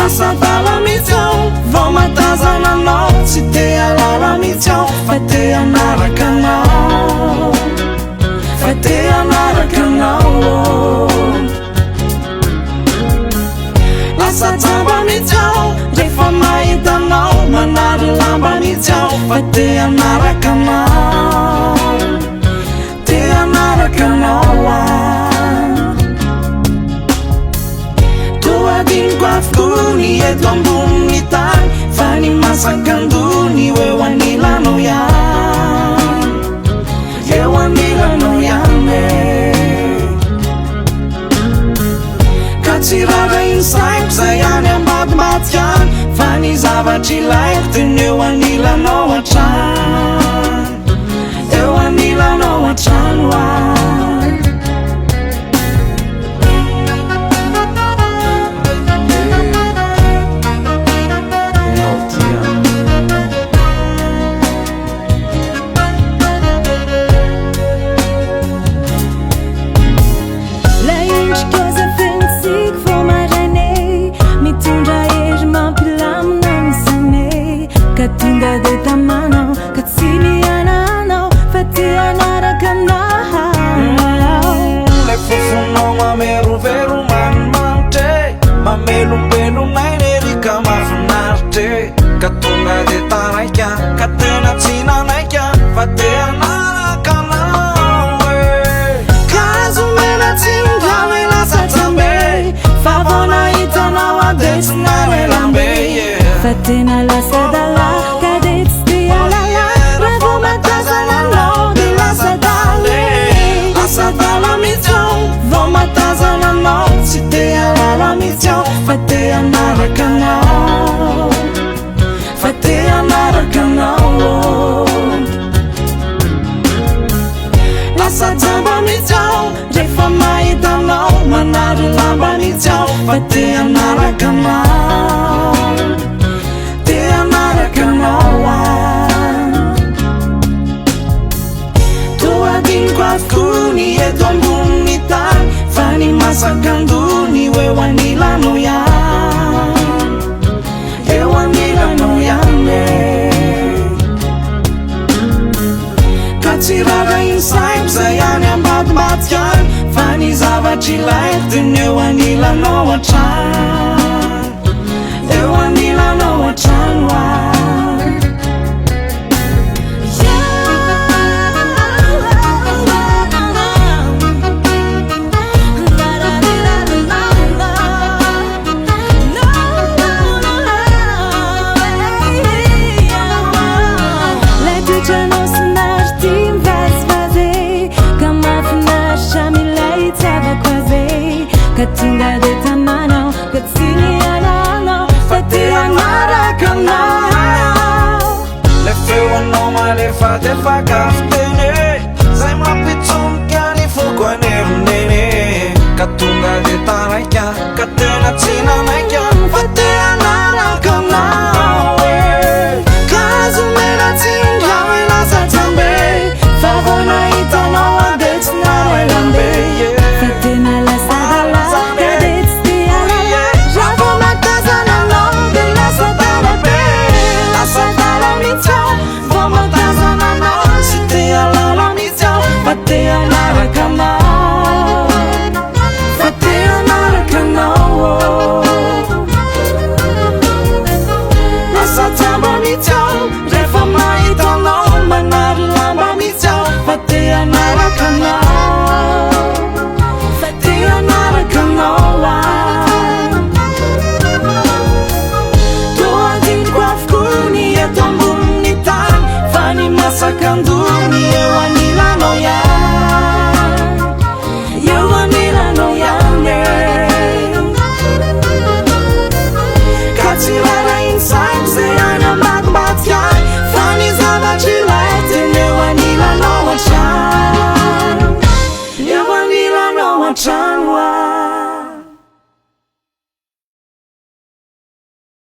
lasatala mihitsy ao vao matazananao tsy te alala mihitsy ao fa te anaraka anao fa te anaraka anao lasatsamba mihitsy ao rehefa mahitanao manary lamba mihitsy ao fa te anaraka anao te anaraka anao toadiniko afokony eto ambony tany fa ny masakandony eo anilanao ihany eo anilanao ihany ka tsy raha insaiko zay any ambadimbadika any fa ny zavatry ilaiko teny eo anilanao hatrany eo anilanao hatrano Katinga de tamano katsimi anano fati anaraka anao le fofonao mamero vero manimanitry mamelombelonay nerika mafinaritra ka tonga de taraika ka tena tsy nanaika fa te anaraka anao kazo mena tsindrame lasatsambe fa vao nahitanao ade tsy narelambe fa tena lasadala tsy te alala mihitsy ao fa te anaraka anao fa te anaraka anao lasatsamba mihitsy ao rehefa mahitanao manary lamba mihitsy ao fa te anaraka anao te anaraka anao toadiniko afokony eto ambony tany fa ny masakandony eo anilanao ihany eo anilanao ihany ka tsy raha insaiko zay any ambadimbadika any fa ny zavatry ilaiko teny eo anilanao hatrany eo anilanao hatrano Katinga de tamano katsini anano fa te anaraka anao le feonao malefa defa kaftene zay mampitsonika ny foko aneronene ka tonga de taraika ka tena tsy nanaika fa te anaraka anao kazo mena tsindrame lasatsambe fa vao nahitanao ade tsy narelambe fa tena te anaraka anao fa te anaraka anao lasatsamba mihitsy ao rehefa mahitanao manary lamba mihitsy ao fa te anaraka anao fa te anaraka anao toadiniko afokony eto ambony tany fa ny masakandony eo anilanao ihany